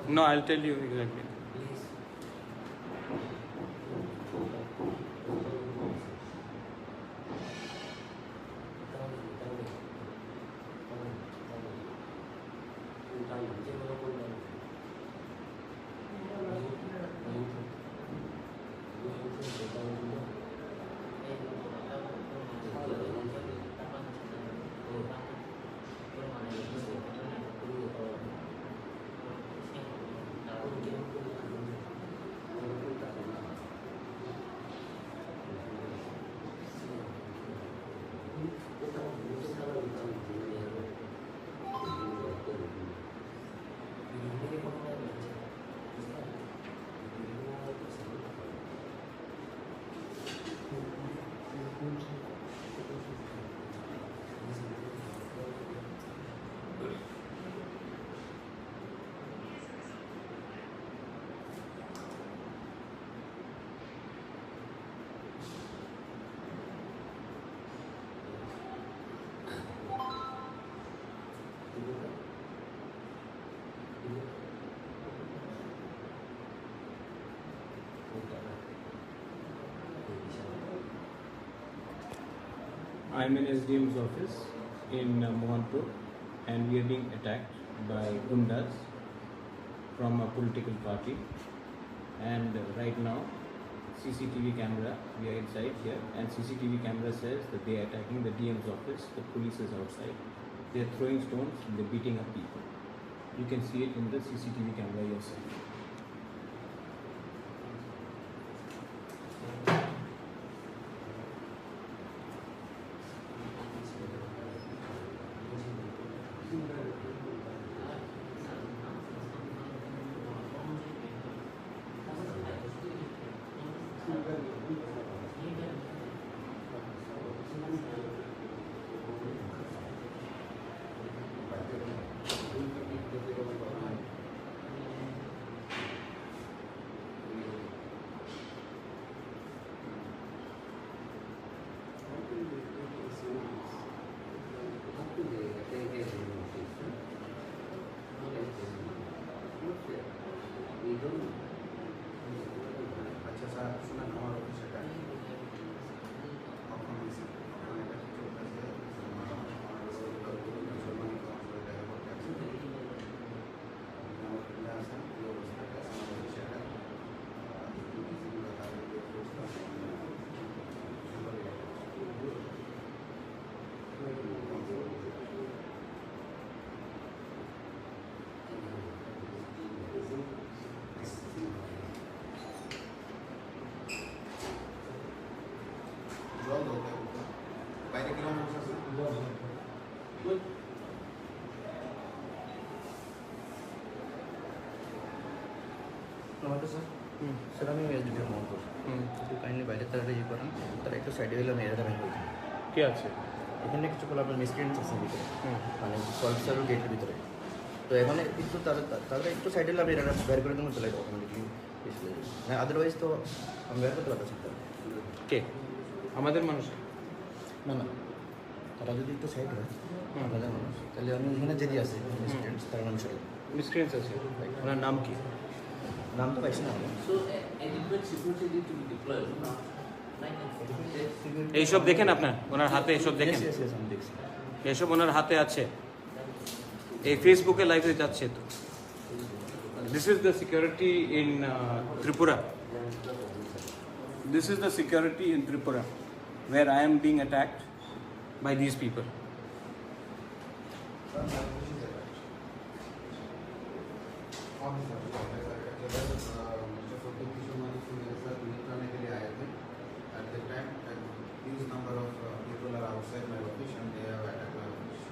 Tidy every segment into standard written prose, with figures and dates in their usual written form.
No, I'll tell you exactly. I'm in SDM's office in Mohanpur, and we are being attacked by gundas from a political party. And right now, CCTV camera, we are inside here, and CCTV camera says that they are attacking the DM's office. The police is outside. They are throwing stones, and they're beating up people. You can see it in the CCTV camera yourself. নমস্কার sir sir আমি SDP Mohanpur একটু kindly বাইরের তারা ইয়ে করেন তারা একটু সাইডে গেলে আমি এরা ব্যাংক হয়েছি কে আছে এখানে কিছু বলে আপনার মিসক্রিয়েন্স আছে ভিতরে মানে কলসার গেটের ভিতরে তো এখানে একটু তারা একটু সাইডে গেলে আমি এরা বের করে দেবো চলে অটোমেটিকলি হ্যাঁ আদারওয়াইজ তো আমি বের করতে পারতাম কে আমাদের মানুষ না না তারা যদি একটু সাইড হয় আমাদের মানুষ তাহলে আমি এখানে যদি আসি মিসক্রিয়েন্স তার নাম চলে মিসক্রিয়েন্স আছে ওনার নাম কি নাম তো পাইছি না এইসব দেখেন আপনার ওনার হাতে এসব দেখেন এসব ওনার হাতে আছে এই ফেসবুকে লাইভে যাচ্ছে তো this is the security in Tripura this is the security in Tripura where I am being attacked by these people. Huge number of people are outside my location. They have attacked my office.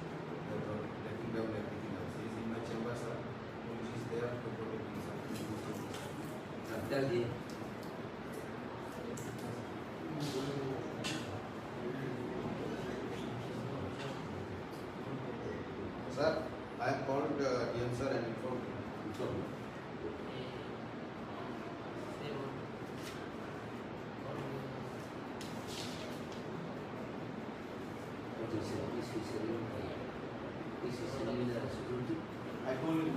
They are taking down everything else. He is in my chamber, sir. Police is there to protect me, sir. Sir, I have called DM sir and informed him. I told him.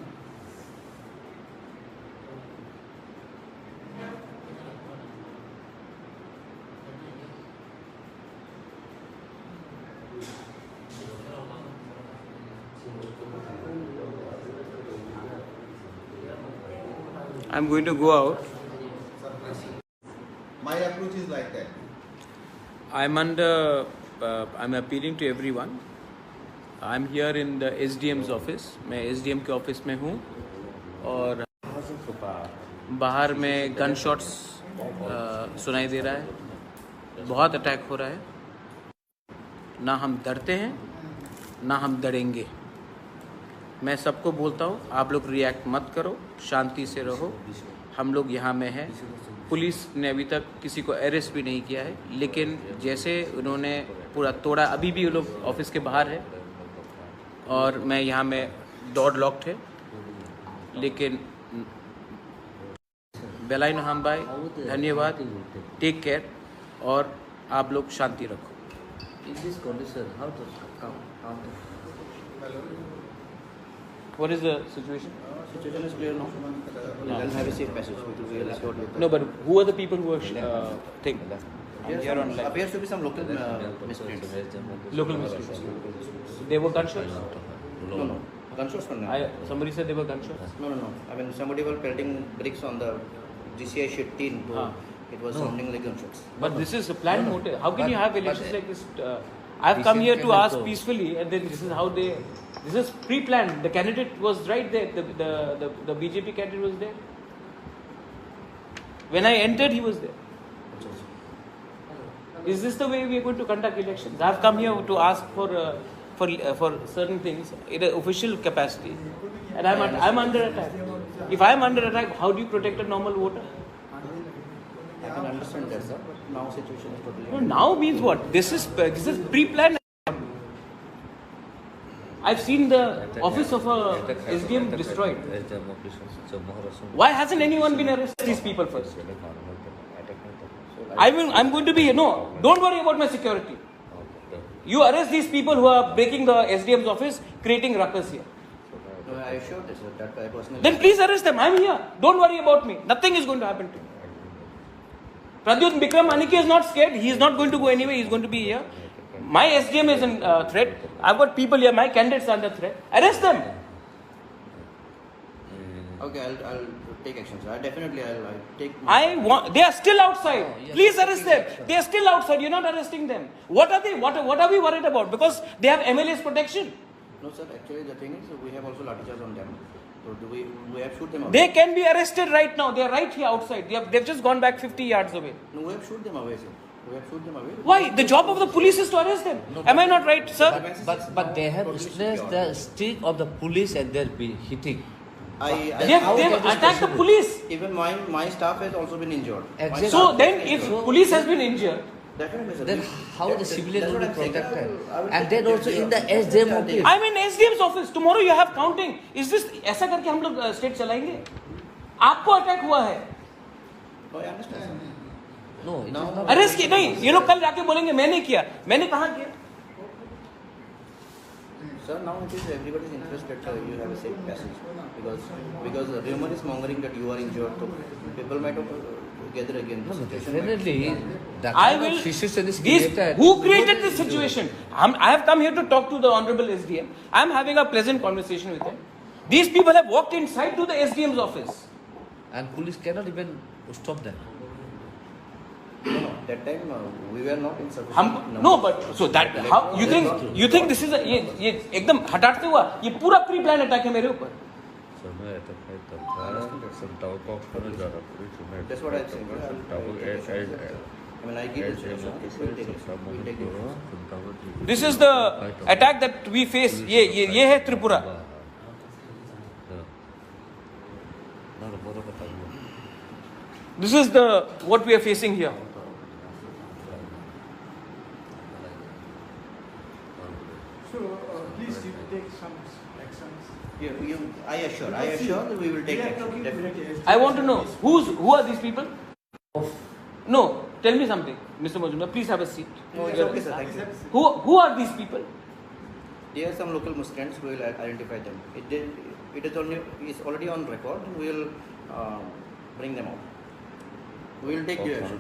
I'm going to go out. My approach is like that. I'm appealing to everyone. I'm here in the SDM's office. मैं SDM के office में हूँ और बाहर में gun shots सुनाई दे रहा है. बहुत अटैक हो रहा है. ना हम डरते हैं ना हम डरेंगे. मैं सबको बोलता हूँ, आप लोग रिएक्ट मत करो, शांति से रहो. हम लोग यहाँ में हैं. पुलिस ने अभी तक किसी को अरेस्ट भी नहीं किया है, लेकिन जैसे उन्होंने पूरा तोड़ा, अभी भी वो लोग ऑफिस के बाहर है और मैं यहाँ में डोर लॉक्ड है. लेकिन बेलाइन हम भाई धन्यवाद. टेक केयर और आप लोग शांति रखो. In this condition, how to come? What is the situation? Situation is clear now. We'll have a safe passage. We will escort you. No, but who are the people who are thing? Here on live. Appears to be some local miscreants. Local miscreants. They were gunshots? No. Gunshots for now. Somebody said they were gunshots. No. I mean, somebody were pelting bricks on the GCI sheet tin. It was sounding like gunshots. But this is a planned motive. How can you have elections like this? I've come here to ask peacefully, and then this is how they. This is pre-planned. The candidate was right there. The BJP candidate was there. When I entered, he was there. Is this the way we are going to conduct elections? I've come here to ask for certain things in an official capacity, and I'm under attack. If I'm under attack, how do you protect a normal voter? I can understand that, sir. But now situation is totally. No, now means what? This is pre-planned. I've seen the office of a SDM destroyed. Why hasn't anyone been arrested? These people first. I'm going to be. No, don't worry about my security. You arrest these people who are breaking the SDM's office, creating ruckus here. No, I assure this, sir. That I personally. Then please arrest them. I'm here. Don't worry about me. Nothing is going to happen to me. Pradyut Bikram Aniki is not scared. He is not going to go anywhere. He is going to be here. My SDM is in threat. I've got people here. My candidates are under threat. Arrest them. Okay, I'll take action, sir. I'll take. They are still outside. Please arrest them. They are still outside. You're not arresting them. What are they? What are we worried about? Because they have MLA's protection. No, sir. Actually, the thing is, we have also lathi charge on them. So we have shoot them away. They can be arrested right now. They are right here outside. They've just gone back 50 yards away. No, we have shoot them away, sir. We have shoot them away. Why? The job of the police is to arrest them. Am I not right, sir? But they have stressed the stick of the police and they'll be hitting. They've attacked the police. Even my staff has also been injured. Exactly. So then, if police has been injured, definitely, sir. Then how the civilians will be protected? And then also in the SDM office. I'm in SDM's office. Tomorrow you have counting. Is this ऐसा करके हम लोग state चलाएंगे? आपको attack हुआ है? No, I understand, sir. No, it is Now- not. Arrest किया नहीं. ये लोग कल जाके बोलेंगे मैंने किया. मैंने कहाँ किया? Sir, now it is everybody's interest that you have a safe passage because the rumor is mongering that you are injured. So people might gather again. The situation might- Definitely, the I kind will. of situation is These, created. who created this situation? I have come here to talk to the honorable SDM. I am having a pleasant conversation with him. These people have walked inside to the SDM's office. And police cannot even stop them. No, that time we were not in sufficient. हम no, but so that how you think this is a ये एकदम हटाते हुआ ये पूरा pre plan attack है मेरे ऊपर. That's what I think. I mean, I give this. We'll take it. We'll take it. This is the attack that we face. ये है Tripura. This is the what we are facing here. So please you take some actions. I assure that we will take action. Definitely. I want to know who are these people? No, tell me something, Mr. Majumdar. Please have a seat. No, it's okay, sir. Thank you. Who are these people? There are some local miscreants. We will identify them. It's already on record. We will bring them out. We will take due action.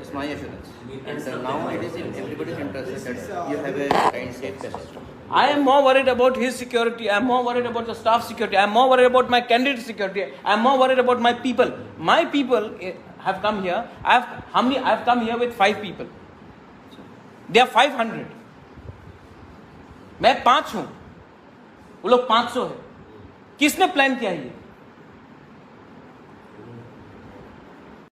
It's my assurance. And now it is in everybody's interest that you have a kind safe passage. I am more worried about his security. I am more worried about the staff security. I am more worried about my candidate security. I am more worried about my people. My people have come here. I have come here with 5 people. They are 500. मैं 5 हूं, वो लोग 500 है. किसने plan किया ये?